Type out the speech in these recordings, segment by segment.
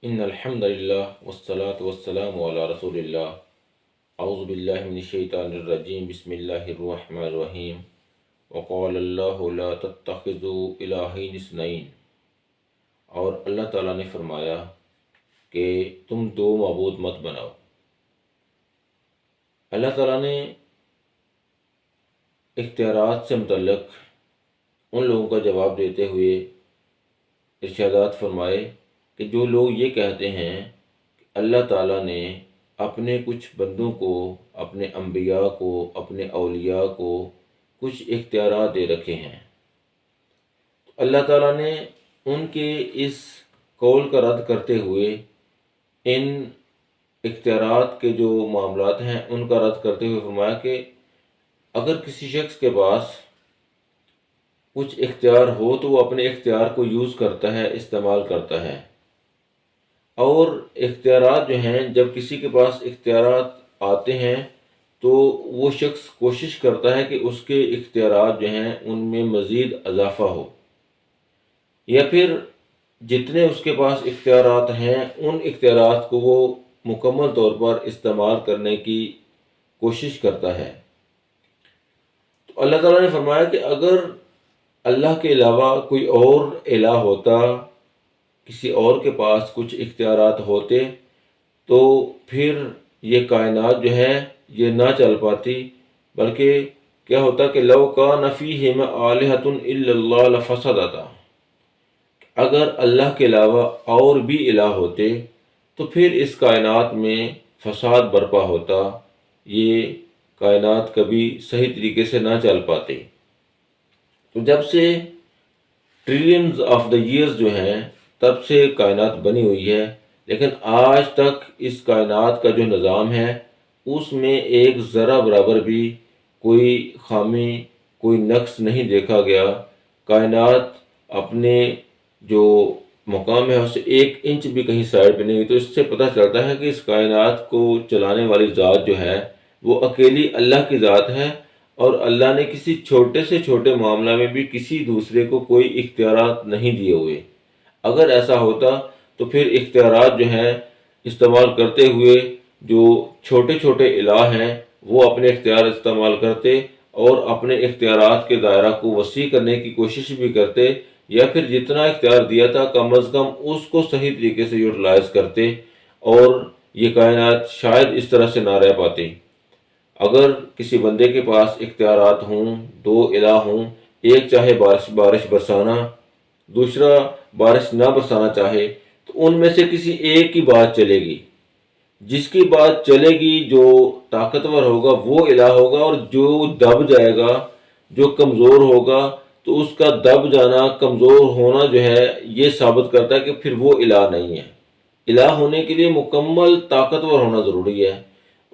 ان الحمد للہ والصلاة والسلام علی رسول اللہ اعوذ باللہ من الشیطان الرجیم بسم اللہ الرحمن الرحیم وقال اللہ لا تتخذوا الہین اثنین، اور اللہ تعالیٰ نے فرمایا کہ تم دو معبود مت بناؤ۔ اللہ تعالیٰ نے اختیارات سے متعلق ان لوگوں کا جواب دیتے ہوئے ارشادات فرمائے کہ جو لوگ یہ کہتے ہیں کہ اللہ تعالیٰ نے اپنے کچھ بندوں کو، اپنے انبیاء کو، اپنے اولیاء کو کچھ اختیارات دے رکھے ہیں، اللہ تعالیٰ نے ان کے اس قول کا رد کرتے ہوئے ان اختیارات کے جو معاملات ہیں ان کا رد کرتے ہوئے فرمایا کہ اگر کسی شخص کے پاس کچھ اختیار ہو تو وہ اپنے اختیار کو یوز کرتا ہے، استعمال کرتا ہے، اور اختیارات جو ہیں، جب کسی کے پاس اختیارات آتے ہیں تو وہ شخص کوشش کرتا ہے کہ اس کے اختیارات جو ہیں ان میں مزید اضافہ ہو، یا پھر جتنے اس کے پاس اختیارات ہیں ان اختیارات کو وہ مکمل طور پر استعمال کرنے کی کوشش کرتا ہے۔ تو اللہ تعالیٰ نے فرمایا کہ اگر اللہ کے علاوہ کوئی اور الہ ہوتا، کسی اور کے پاس کچھ اختیارات ہوتے، تو پھر یہ کائنات جو ہے یہ نہ چل پاتی، بلکہ کیا ہوتا کہ لو کان فیہما آلہۃ الا اللہ لفسدتا، اگر اللہ کے علاوہ اور بھی الہ ہوتے تو پھر اس کائنات میں فساد برپا ہوتا، یہ کائنات کبھی صحیح طریقے سے نہ چل پاتی۔ تو جب سے ٹریلینز آف دا ایئرز جو ہیں تب سے کائنات بنی ہوئی ہے، لیکن آج تک اس کائنات کا جو نظام ہے اس میں ایک ذرہ برابر بھی کوئی خامی، کوئی نقص نہیں دیکھا گیا۔ کائنات اپنے جو مقام ہے اس سے 1 انچ بھی کہیں سائڈ پہ نہیں ہوئی، تو اس سے پتہ چلتا ہے کہ اس کائنات کو چلانے والی ذات جو ہے وہ اکیلی اللہ کی ذات ہے، اور اللہ نے کسی چھوٹے سے چھوٹے معاملہ میں بھی کسی دوسرے کو کوئی اختیارات نہیں دیے ہوئے۔ اگر ایسا ہوتا تو پھر اختیارات جو ہیں استعمال کرتے ہوئے جو چھوٹے چھوٹے الہ ہیں وہ اپنے اختیار استعمال کرتے اور اپنے اختیارات کے دائرہ کو وسیع کرنے کی کوشش بھی کرتے، یا پھر جتنا اختیار دیا تھا کم از کم اس کو صحیح طریقے سے یوٹیلائز کرتے، اور یہ کائنات شاید اس طرح سے نہ رہ پاتی۔ اگر کسی بندے کے پاس اختیارات ہوں، دو الہ ہوں، ایک چاہے بارش برسانا، دوسرا بارش نہ برسانا چاہے، تو ان میں سے کسی ایک کی بات چلے گی، جس کی بات چلے گی جو طاقتور ہوگا وہ الہ ہوگا، اور جو دب جائے گا، جو کمزور ہوگا، تو اس کا دب جانا، کمزور ہونا جو ہے یہ ثابت کرتا ہے کہ پھر وہ الہ نہیں ہے۔ الہ ہونے کے لیے مکمل طاقتور ہونا ضروری ہے،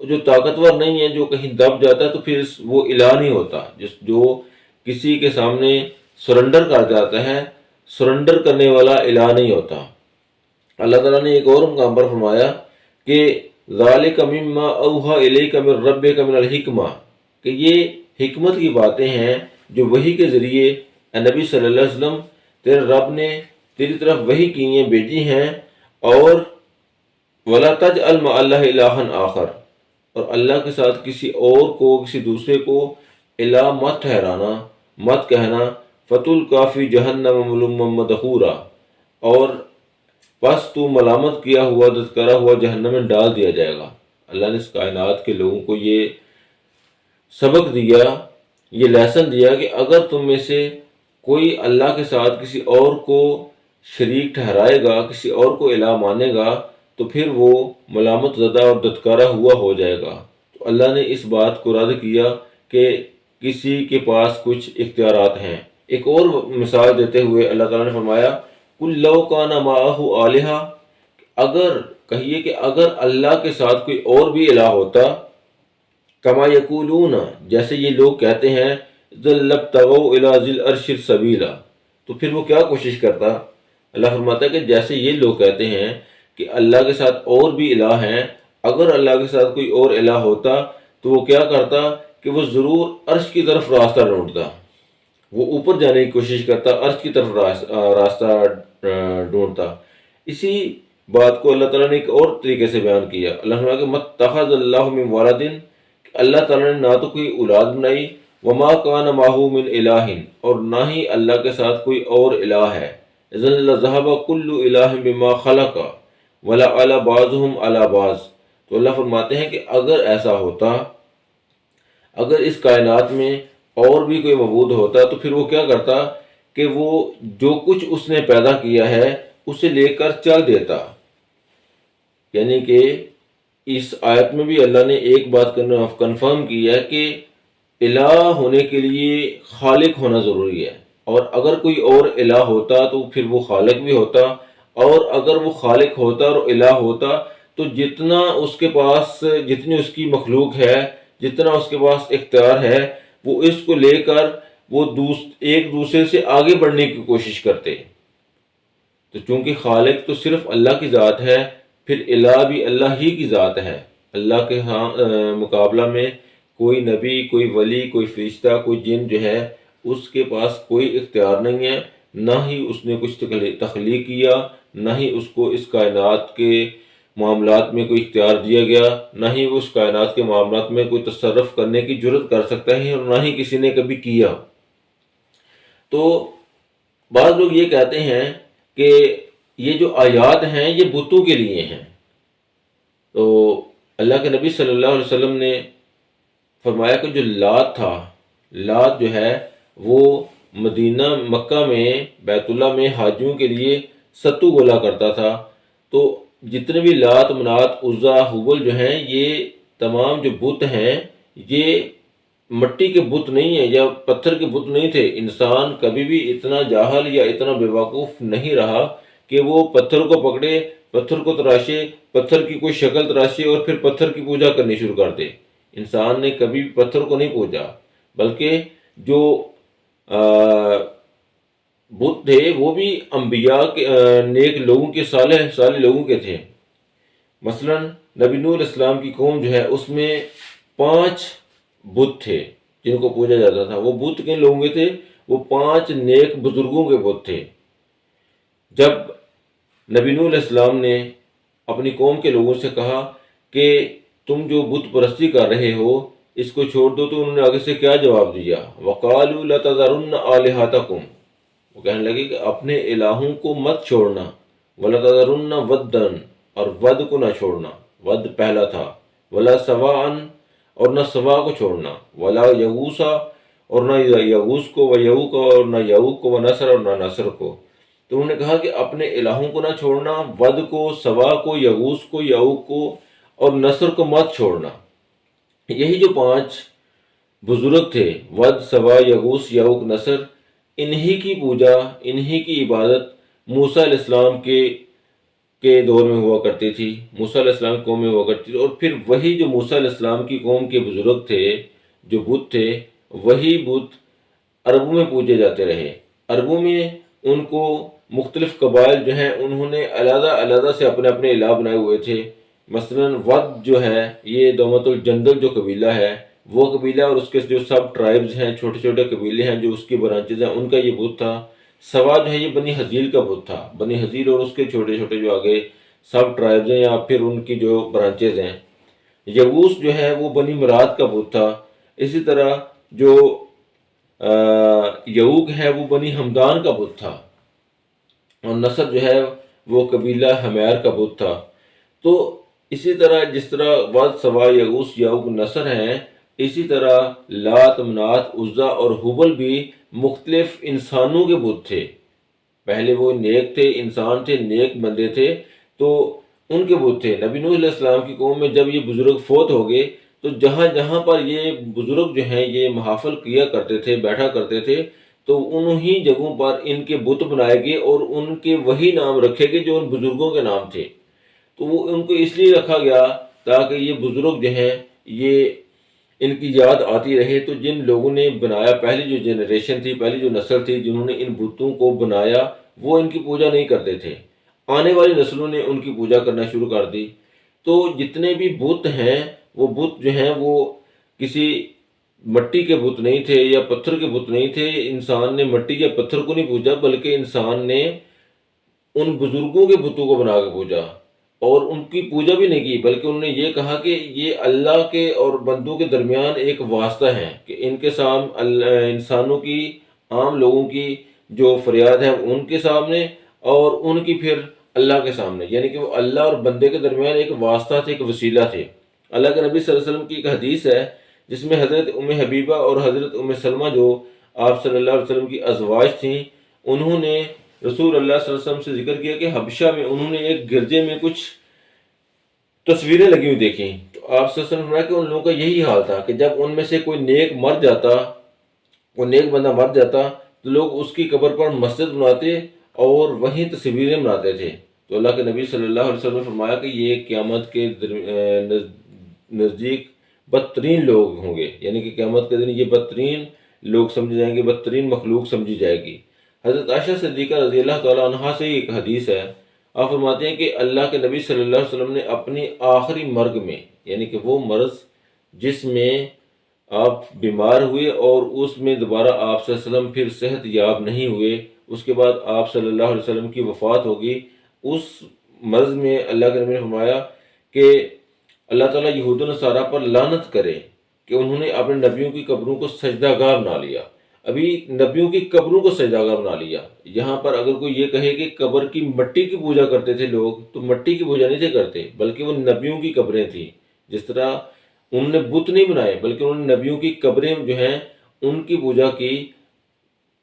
جو طاقتور نہیں ہے، جو کہیں دب جاتا ہے، تو پھر وہ الہ نہیں ہوتا۔ جو کسی کے سامنے سرنڈر کر جاتا ہے، سرنڈر کرنے والا الہ نہیں ہوتا۔ اللہ تعالیٰ نے ایک اور مقام پر فرمایا کہ ذالک مما اوحی الیک من ربک من الحکمہ، کہ یہ حکمت کی باتیں ہیں جو وحی کے ذریعے اے نبی صلی اللہ علیہ وسلم تیرے رب نے تیری طرف وحی کی ہیں، بھیجی ہیں، اور وَلَا تَجْعَلْ مَعَ اللَّهِ إِلَٰهًا آخر، اور اللہ کے ساتھ کسی اور کو، کسی دوسرے کو الہ مت ٹھہرانا، مت کہنا، فَتُلْقَىٰ فِي جَهَنَّمَ مَلُومًا مَدْحُورًا، اور بس تو ملامت کیا ہوا، دھتکارا ہوا جہنم میں ڈال دیا جائے گا۔ اللہ نے اس کائنات کے لوگوں کو یہ سبق دیا، یہ لیسن دیا کہ اگر تم میں سے کوئی اللہ کے ساتھ کسی اور کو شریک ٹھہرائے گا، کسی اور کو الہ مانے گا، تو پھر وہ ملامت زدہ اور دھتکارا ہوا ہو جائے گا۔ تو اللہ نے اس بات کو رد کیا کہ کسی کے پاس کچھ اختیارات ہیں۔ ایک اور مثال دیتے ہوئے اللہ تعالیٰ نے فرمایا قُلْ لَوْ كَانَ مَعَهُ آلِهَةٌ، اگر کہیے کہ اگر اللہ کے ساتھ کوئی اور بھی الہ ہوتا، کما یقولون، جیسے یہ لوگ کہتے ہیں، لَابْتَغَوْا إِلَىٰ ذِي الْعَرْشِ سَبِیلًا، تو پھر وہ کیا کوشش کرتا؟ اللہ فرماتا ہے کہ جیسے یہ لوگ کہتے ہیں کہ اللہ کے ساتھ اور بھی الہ ہیں، اگر اللہ کے ساتھ کوئی اور الہ ہوتا تو وہ کیا کرتا کہ وہ ضرور عرش کی طرف راستہ ڈھونڈتا، وہ اوپر جانے کی کوشش کرتا، عرش کی طرف راستہ ڈھونڈتا۔ اسی بات کو اللہ تعالیٰ نے ایک اور طریقے سے بیان کیا۔ اللہ نے کہا کہ متخذ اللہ من ولد، اللہ تعالیٰ نے نہ تو کوئی اولاد بنائی، وما کان معہ من الہ، اور نہ ہی اللہ کے ساتھ کوئی اور الہ ہے۔ اذن لذہب کل الہ بما خلق ولعلی بعضهم علی بعض، تو اللہ فرماتے ہیں کہ اگر ایسا ہوتا، اگر اس کائنات میں اور بھی کوئی معبود ہوتا تو پھر وہ کیا کرتا کہ وہ جو کچھ اس نے پیدا کیا ہے اسے لے کر چل دیتا۔ یعنی کہ اس آیت میں بھی اللہ نے ایک بات کنفرم کی ہے کہ الہ ہونے کے لیے خالق ہونا ضروری ہے، اور اگر کوئی اور الہ ہوتا تو پھر وہ خالق بھی ہوتا، اور اگر وہ خالق ہوتا اور الہ ہوتا تو جتنا اس کے پاس، جتنی اس کی مخلوق ہے، جتنا اس کے پاس اختیار ہے، وہ اس کو لے کر وہ ایک دوسرے سے آگے بڑھنے کی کوشش کرتے۔ تو چونکہ خالق تو صرف اللہ کی ذات ہے، پھر الہ بھی اللہ ہی کی ذات ہے۔ اللہ کے مقابلہ میں کوئی نبی، کوئی ولی، کوئی فرشتہ، کوئی جن جو ہے اس کے پاس کوئی اختیار نہیں ہے، نہ ہی اس نے کچھ تخلیق کیا، نہ ہی اس کو اس کائنات کے معاملات میں کوئی اختیار دیا گیا، نہ ہی وہ اس کائنات کے معاملات میں کوئی تصرف کرنے کی جرت کر سکتا ہے، اور نہ ہی کسی نے کبھی کیا۔ تو بعض لوگ یہ کہتے ہیں کہ یہ جو آیات ہیں یہ بتوں کے لیے ہیں۔ تو اللہ کے نبی صلی اللہ علیہ وسلم نے فرمایا کہ جو لات تھا، لات جو ہے وہ مدینہ مکہ میں بیت اللہ میں حاجیوں کے لیے ستو گولا کرتا تھا۔ تو جتنے بھی لات، منات، عزا، حبل جو ہیں، یہ تمام جو بت ہیں یہ مٹی کے بت نہیں ہیں یا پتھر کے بت نہیں تھے۔ انسان کبھی بھی اتنا جاہل یا اتنا بیوقوف نہیں رہا کہ وہ پتھر کو پکڑے، پتھر کو تراشے، پتھر کی کوئی شکل تراشے اور پھر پتھر کی پوجا کرنی شروع کر دے۔ انسان نے کبھی بھی پتھر کو نہیں پوجا، بلکہ جو بت تھے وہ بھی انبیاء کے، نیک لوگوں کے، صالح لوگوں کے تھے۔ مثلا نبی نوح علیہ السلام کی قوم جو ہے اس میں 5 بت تھے جن کو پوجا جاتا تھا۔ وہ بت کن لوگوں کے تھے؟ وہ 5 نیک بزرگوں کے بت تھے۔ جب نبی نوح علیہ السلام نے اپنی قوم کے لوگوں سے کہا کہ تم جو بت پرستی کر رہے ہو اس کو چھوڑ دو، تو انہوں نے آگے سے کیا جواب دیا؟ وَقَالُوا لَتَذَرُنَّ آلِهَتَكُمْ، وہ کہنے لگے کہ اپنے الہوں کو مت چھوڑنا، وَلَتَذَرُنَّ وَدًّا، اور ود کو نہ چھوڑنا، ود پہلا تھا، وَلَا سَوَاءً، اور نہ سوا کو چھوڑنا، وَلَا یغوسا، اور نہ یغوس کو، وَیعوق، اور نہ یعوق کو، وَنَصر، اور نہ نصر کو۔ تو انہوں نے کہا کہ اپنے الہوں کو نہ چھوڑنا، ود کو، سوا کو، یغوس کو، یعوق کو اور نصر کو مت چھوڑنا۔ یہی جو 5 بزرگ تھے، ود، سوا، یغوس، یعوق، نصر، انہی کی پوجا، انہی کی عبادت موسیٰ علیہ السلام کے دور میں ہوا کرتی تھی، موسیٰ علیہ السلام کی قوم میں ہوا کرتی تھی، اور پھر وہی جو موسیٰ علیہ السلام کی قوم کے بزرگ تھے، جو بت تھے، وہی بت عربوں میں پوجے جاتے رہے۔ عربوں میں ان کو مختلف قبائل جو ہیں انہوں نے علیحدہ علیحدہ سے اپنے اپنے الہ بنائے ہوئے تھے۔ مثلا ود جو ہے یہ دومت الجندل جو قبیلہ ہے وہ قبیلہ، اور اس کے جو سب ٹرائبز ہیں، چھوٹے چھوٹے قبیلے ہیں جو اس کی برانچز ہیں، ان کا یہ بت تھا۔ سوا جو ہے یہ بنی حزیل کا بت تھا، بنی حزیل اور اس کے چھوٹے چھوٹے جو آگے سب ٹرائبز ہیں یا پھر ان کی جو برانچز ہیں۔ یغوس جو ہے وہ بنی مراد کا بت تھا۔ اسی طرح جو یعوق ہے وہ بنی ہمدان کا بت تھا، اور نصر جو ہے وہ قبیلہ حمیر کا بت تھا۔ تو اسی طرح جس طرح ود، سوا، یغوس، یعوق، نصر ہیں، اسی طرح لات، منات، عزا اور حبل بھی مختلف انسانوں کے بت تھے۔ پہلے وہ نیک تھے، انسان تھے، نیک بندے تھے، تو ان کے بت تھے۔ نبی نوح علیہ السلام کی قوم میں جب یہ بزرگ فوت ہو گئے تو جہاں جہاں پر یہ بزرگ جو ہیں یہ محافل کیا کرتے تھے، بیٹھا کرتے تھے، تو انہی جگہوں پر ان کے بت بنائے گئے اور ان کے وہی نام رکھے گئے جو ان بزرگوں کے نام تھے۔ تو وہ ان کو اس لیے رکھا گیا تاکہ یہ بزرگ جو ہیں یہ ان کی یاد آتی رہے۔ تو جن لوگوں نے بنایا، پہلی جو جنریشن تھی، پہلی جو نسل تھی جنہوں نے ان بتوں کو بنایا، وہ ان کی پوجا نہیں کرتے تھے۔ آنے والی نسلوں نے ان کی پوجا کرنا شروع کر دی۔ تو جتنے بھی بت ہیں وہ بت جو ہیں وہ کسی مٹی کے بت نہیں تھے یا پتھر کے بت نہیں تھے۔ انسان نے مٹی یا پتھر کو نہیں پوجا، بلکہ انسان نے ان بزرگوں کے بتوں کو بنا کے پوجا۔ اور ان کی پوجا بھی نہیں کی، بلکہ انہوں نے یہ کہا کہ یہ اللہ کے اور بندوں کے درمیان ایک واسطہ ہے کہ ان کے سامنے انسانوں کی، عام لوگوں کی جو فریاد ہے ان کے سامنے، اور ان کی پھر اللہ کے سامنے، یعنی کہ وہ اللہ اور بندے کے درمیان ایک واسطہ تھے، ایک وسیلہ تھے۔ اللہ کے نبی صلی اللہ علیہ وسلم کی ایک حدیث ہے جس میں حضرت ام حبیبہ اور حضرت ام سلمہ جو آپ صلی اللہ علیہ وسلم کی ازواج تھیں، انہوں نے رسول اللہ صلی اللہ علیہ وسلم سے ذکر کیا کہ حبشہ میں انہوں نے ایک گرجے میں کچھ تصویریں لگی ہوئی دیکھیں، تو آپ صلی اللہ علیہ وسلم نے فرمایا کہ ان لوگوں کا یہی حال تھا کہ جب ان میں سے کوئی نیک مر جاتا، کوئی نیک بندہ مر جاتا، تو لوگ اس کی قبر پر مسجد بناتے اور وہیں تصویریں بناتے تھے۔ تو اللہ کے نبی صلی اللہ علیہ وسلم نے فرمایا کہ یہ قیامت کے نزدیک بدترین لوگ ہوں گے، یعنی کہ قیامت کے دن یہ بدترین لوگ سمجھے جائیں گے، بدترین مخلوق سمجھی جائے گی۔ حضرت عائشہ صدیقہ رضی اللہ تعالیٰ عنہا سے ایک حدیث ہے، آپ فرماتے ہیں کہ اللہ کے نبی صلی اللہ علیہ وسلم نے اپنی آخری مرگ میں، یعنی کہ وہ مرض جس میں آپ بیمار ہوئے اور اس میں دوبارہ آپ صلی اللہ علیہ وسلم پھر صحت یاب نہیں ہوئے، اس کے بعد آپ صلی اللہ علیہ وسلم کی وفات ہوگی، اس مرض میں اللہ کے نبی نے فرمایا کہ اللہ تعالیٰ یہود و نصارہ پر لعنت کرے کہ انہوں نے اپنے نبیوں کی قبروں کو سجدہ گاہ بنا لیا۔ ابھی نبیوں کی قبروں کو سجدہ گاہ بنا لیا، یہاں پر اگر کوئی یہ کہے کہ قبر کی مٹی کی پوجا کرتے تھے لوگ، تو مٹی کی پوجا نہیں تھے کرتے، بلکہ وہ نبیوں کی قبریں تھیں۔ جس طرح انہوں نے بت نہیں بنائے، بلکہ انہوں نے نبیوں کی قبریں جو ہیں ان کی پوجا کی۔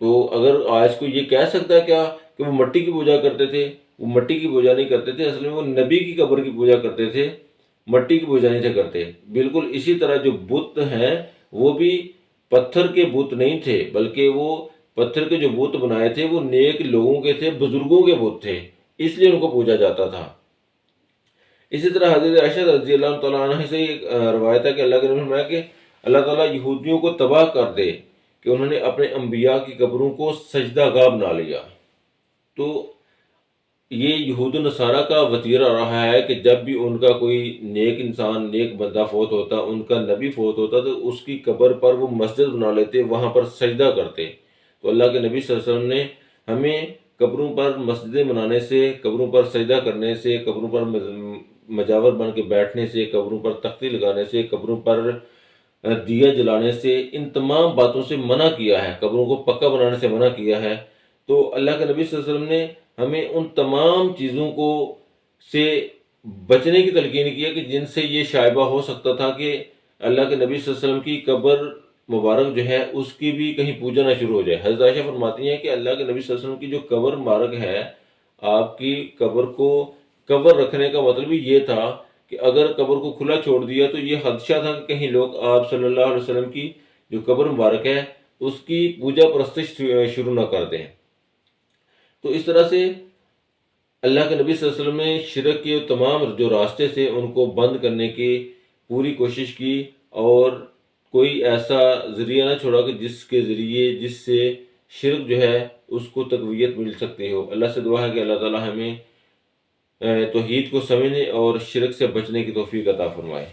تو اگر آج کوئی یہ کہہ سکتا ہے کیا کہ وہ مٹی کی پوجا کرتے تھے؟ وہ مٹی کی پوجا نہیں کرتے تھے، اصل میں وہ نبی کی قبر کی پوجا کرتے تھے، مٹی کی پوجا نہیں تھے کرتے۔ بالکل اسی طرح جو بت ہیں وہ بھی پتھر کے بت نہیں تھے، بلکہ وہ پتھر کے جو بت بنائے تھے وہ نیک لوگوں کے تھے، بزرگوں کے بت تھے، اس لیے ان کو پوجا جاتا تھا۔ اسی طرح حضرت عائشہ رضی اللہ تعالیٰ عنہ سے ایک روایت ہے کہ اللہ کے نبی نے فرمایا کہ اللہ تعالیٰ یہودیوں کو تباہ کر دے کہ انہوں نے اپنے انبیاء کی قبروں کو سجدہ گاہ بنا لیا۔ تو یہ یہود و نصارہ کا وتیرہ رہا ہے کہ جب بھی ان کا کوئی نیک انسان، نیک بندہ فوت ہوتا، ان کا نبی فوت ہوتا، تو اس کی قبر پر وہ مسجد بنا لیتے، وہاں پر سجدہ کرتے۔ تو اللہ کے نبی صلی اللہ علیہ وسلم نے ہمیں قبروں پر مسجدیں بنانے سے، قبروں پر سجدہ کرنے سے، قبروں پر مجاور بن کے بیٹھنے سے، قبروں پر تختی لگانے سے، قبروں پر دیا جلانے سے، ان تمام باتوں سے منع کیا ہے، قبروں کو پکا بنانے سے منع کیا ہے۔ تو اللہ کے نبی صلی اللہ علیہ وسلم نے ہمیں ان تمام چیزوں کو سے بچنے کی تلقین کی ہے کہ جن سے یہ شائبہ ہو سکتا تھا کہ اللہ کے نبی صلی اللہ علیہ وسلم کی قبر مبارک جو ہے اس کی بھی کہیں پوجا نہ شروع ہو جائے۔ حضرت عائشہ فرماتی ہیں کہ اللہ کے نبی صلی اللہ علیہ وسلم کی جو قبر مبارک ہے، آپ کی قبر کو قبر رکھنے کا مطلب ہی یہ تھا کہ اگر قبر کو کھلا چھوڑ دیا تو یہ خدشہ تھا کہ کہیں لوگ آپ صلی اللہ علیہ وسلم کی جو قبر مبارک ہے اس کی پوجا پرستش شروع نہ کر دیں۔ تو اس طرح سے اللہ کے نبی صلی اللہ علیہ وسلم نے شرک کے تمام جو راستے تھے ان کو بند کرنے کی پوری کوشش کی، اور کوئی ایسا ذریعہ نہ چھوڑا کہ جس کے ذریعے جس سے شرک جو ہے اس کو تقویت مل سکتی ہو۔ اللہ سے دعا ہے کہ اللہ تعالی ہمیں توحید کو سمجھنے اور شرک سے بچنے کی توفیق عطا فرمائے۔